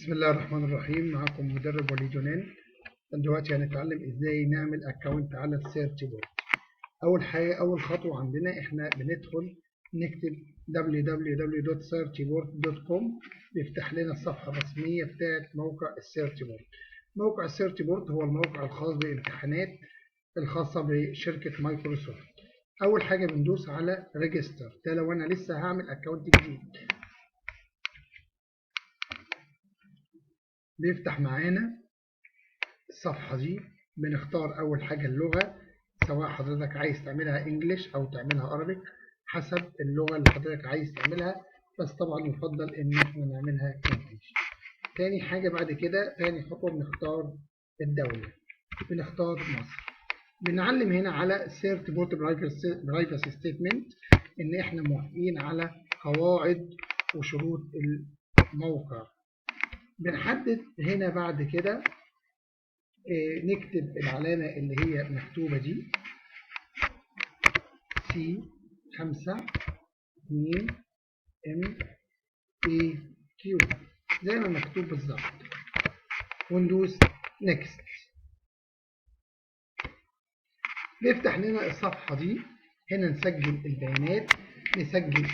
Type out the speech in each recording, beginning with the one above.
بسم الله الرحمن الرحيم. معكم مدرب وليد جنان. دلوقتي هنتعلم ازاي نعمل اكونت على السيرش بورد. اول خطوه عندنا احنا بندخل نكتب www.searchboard.com، بيفتح لنا الصفحه الرسميه بتاعت موقع السيرش بورد. موقع السيرش بورد هو الموقع الخاص بالامتحانات الخاصه بشركه مايكروسوفت. اول حاجه بندوس على ريجستر، ده لو انا لسه هعمل اكونت جديد. بيفتح معانا الصفحة دي. بنختار أول حاجة اللغة، سواء حضرتك عايز تعملها انجليش أو تعملها عربي حسب اللغة اللي حضرتك عايز تعملها، بس طبعا يفضل إن احنا نعملها انجليش. تاني حاجة بعد كده، تاني خطوة بنختار الدولة، بنختار مصر. بنعلم هنا على سيرت بورت برايفسي ستيتمنت إن احنا موافقين على قواعد وشروط الموقع. بنحدد هنا بعد كده نكتب العلامة اللي هي مكتوبة دي C52MAQ زي ما مكتوب بالظبط، وندوس نيكست. نفتح لنا الصفحة دي. هنا نسجل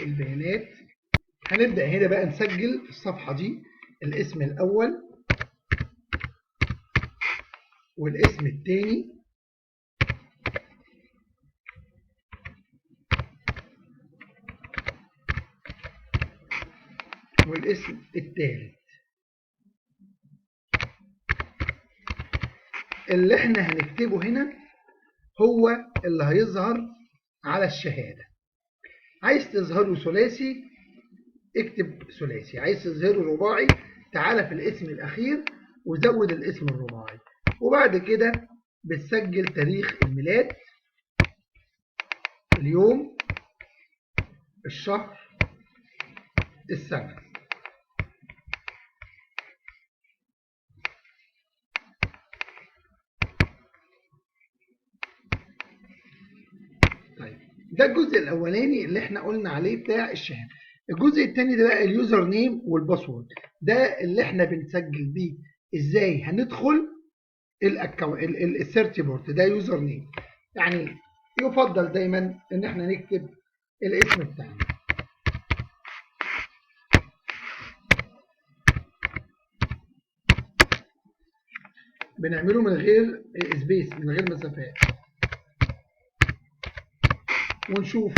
البيانات. هنبدأ هنا بقى نسجل في الصفحة دي الاسم الأول والاسم الثاني والاسم الثالث. اللي احنا هنكتبه هنا هو اللي هيظهر على الشهادة. عايز تظهره ثلاثي اكتب ثلاثي، عايز تظهره رباعي تعالى في الاسم الأخير وزود الاسم الرباعي. وبعد كده بتسجل تاريخ الميلاد، اليوم، الشهر، السنة. طيب ده الجزء الأولاني اللي احنا قلنا عليه بتاع الشهادة. الجزء الثاني ده بقى اليوزر نيم والباسورد، ده اللي احنا بنسجل بيه ازاي هندخل السيرش بورد. ده يوزر نيم، يعني يفضل دايما ان احنا نكتب الاسم بتاعنا. بنعمله من غير سبيس، من غير مسافات، ونشوف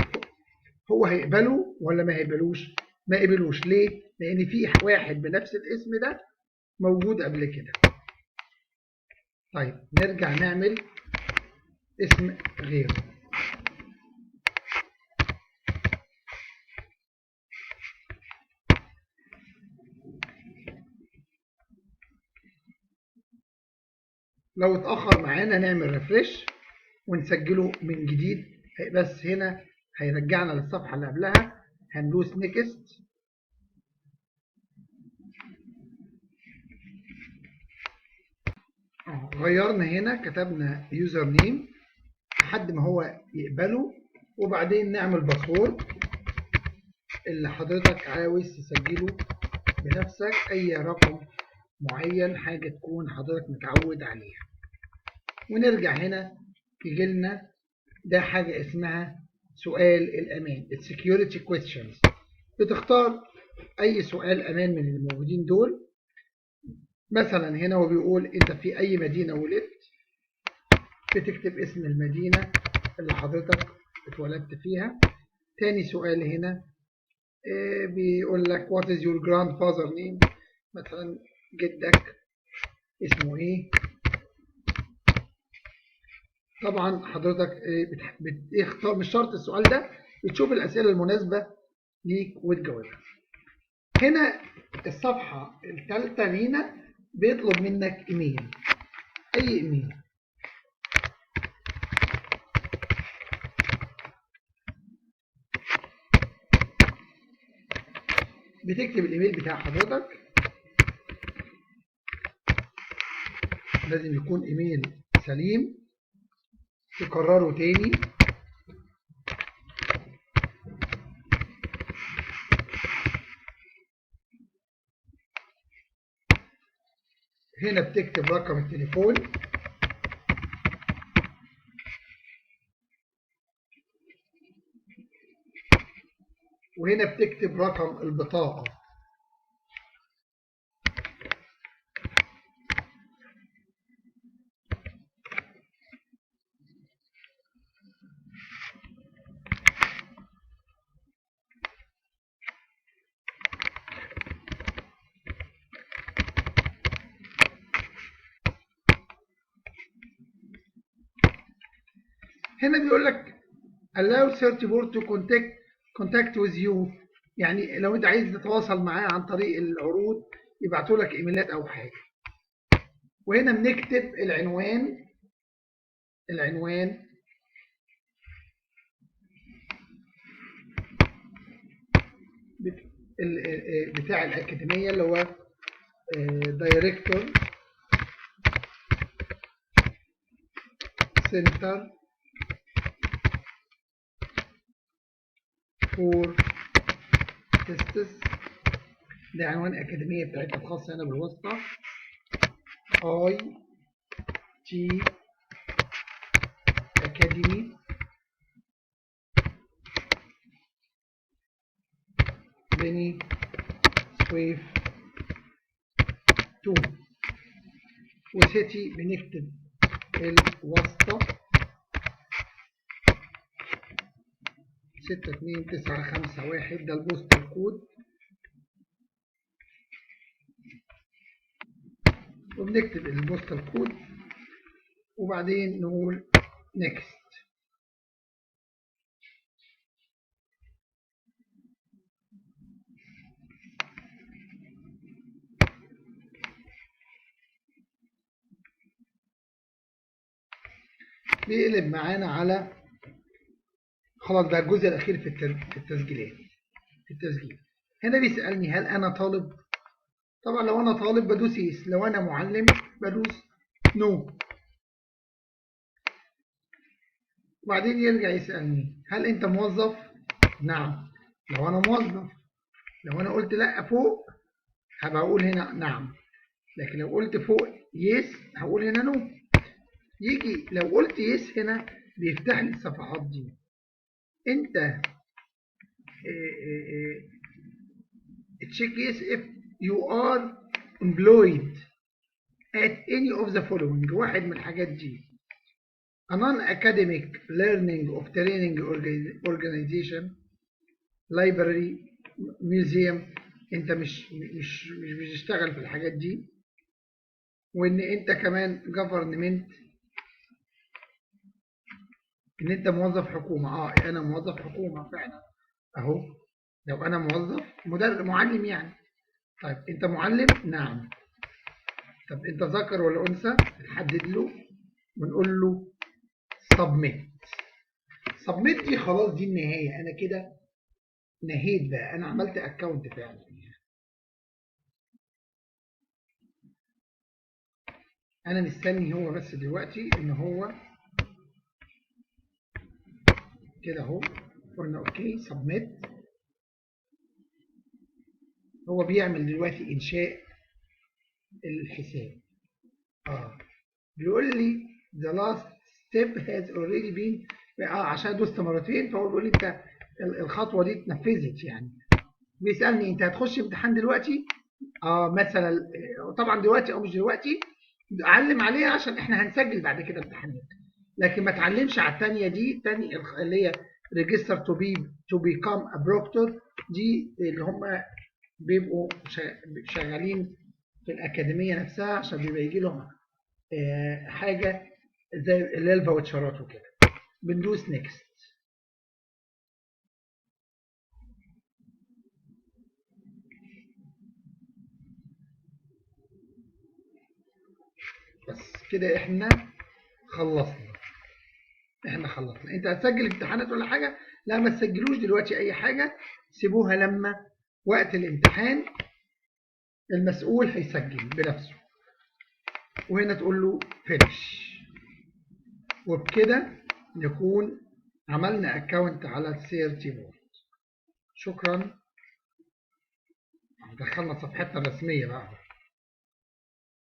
هو هيقبله ولا ما هيقبلوش. ما قبلوش ليه؟ لان في واحد بنفس الاسم ده موجود قبل كده. طيب نرجع نعمل اسم غيره. لو اتأخر معانا نعمل ريفريش ونسجله من جديد، بس هنا هيرجعنا للصفحة اللي قبلها. هندوس نيكست. غيرنا هنا، كتبنا يوزر نيم لحد ما هو يقبله، وبعدين نعمل باسورد اللي حضرتك عاوز تسجله بنفسك، اي رقم معين، حاجة تكون حضرتك متعود عليها. ونرجع هنا يجي لنا ده حاجة اسمها سؤال الأمان، السكيورتي كويستشنز. بتختار أي سؤال أمان من الموجودين دول. مثلا هنا هو بيقول أنت في أي مدينة ولدت، بتكتب اسم المدينة اللي حضرتك اتولدت فيها. تاني سؤال هنا بيقول لك what is your grandfather name، مثلا جدك اسمه ايه. طبعا حضرتك بتختار، مش شرط السؤال ده، بتشوف الأسئلة المناسبة ليك وتجاوبها. هنا الصفحة الثالثة لينا بيطلب منك ايميل، اي ايميل. بتكتب الايميل بتاع حضرتك، لازم يكون ايميل سليم. تكرره تاني. هنا بتكتب رقم التليفون، وهنا بتكتب رقم البطاقة. هنا بيقول لك allow third board to contact with you، يعني لو انت عايز تتواصل معاه عن طريق العروض يبعتوا لك ايميلات او حاجه. وهنا بنكتب العنوان بتاع الاكاديميه اللي هو دايركتور سنتر فور تستس، ده عنوان الاكاديميه بتاعتنا الخاصه هنا بالواسطه اي تي اكاديمي بني سويف 2. وسيتي بنكتب الواسطة 62951، ده البوستال كود، وبنكتب البوستال كود وبعدين نقول نيكست. بيقلب معانا على خلاص، ده الجزء الأخير في التسجيل. هنا بيسألني هل أنا طالب؟ طبعا لو أنا طالب بدوس يس، لو أنا معلم بدوس نو. وبعدين يرجع يسألني هل أنت موظف؟ نعم لو أنا موظف. لو أنا قلت لا فوق هبقى أقول هنا نعم، لكن لو قلت فوق يس هقول هنا نو. يجي لو قلت يس هنا بيفتح لي الصفحات دي. انت check yes if you are employed at any of the following، واحد من الحاجات دي: a non-academic learning of training organization, library, museum. انت مش بتشتغل في الحاجات دي. وان انت كمان government، ان انت موظف حكومة. انا موظف حكومة فعلا اهو. لو انا موظف معلم يعني. طيب انت معلم؟ نعم. طب انت ذكر ولا انثى؟ نحدد له ونقول له سبميت. سبميت دي خلاص، دي النهاية. انا كده نهيت بقى، انا عملت اكونت فعلا. انا مستني هو بس دلوقتي ان هو كده اهو. قلنا اوكي سبميت. هو بيعمل دلوقتي انشاء الحساب. بيقول لي the last step has already been، عشان دوست مرتين فهو بيقول لي انت الخطوه دي اتنفذت يعني. بيسالني انت هتخش امتحان دلوقتي؟ مثلا طبعا دلوقتي او مش دلوقتي علم عليها عشان احنا هنسجل بعد كده امتحانات، لكن ما تعلمش على الثانيه دي. الثانيه اللي هي register to become a proctor، دي اللي هم بيبقوا شغالين في الأكاديمية نفسها، عشان بيبقى يجي لهم حاجة زي اللي هي الفاوتشرات وكده. بندوس نيكست. بس كده احنا خلصنا. انت هتسجل امتحانات ولا حاجة؟ لا ما تسجلوش دلوقتي اي حاجة، سيبوها لما وقت الامتحان المسؤول هيسجل بنفسه. وهنا تقول له فينش. وبكده نكون عملنا اكونت على السيرتي بورد. شكرا. دخلنا صفحتنا الرسمية بقى.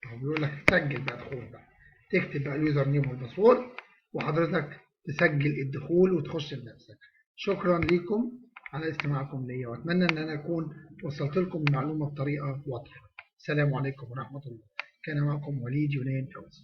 هو بيقول لك سجل بقى دخول بقى، تكتب بقى اليوزر نيم والباسورد وحضرتك تسجل الدخول وتخش بنفسك. شكرا لكم على استماعكم ليا، واتمنى ان انا اكون وصلت لكم المعلومه بطريقه واضحه. السلام عليكم ورحمه الله. كان معكم وليد يونان فوزي.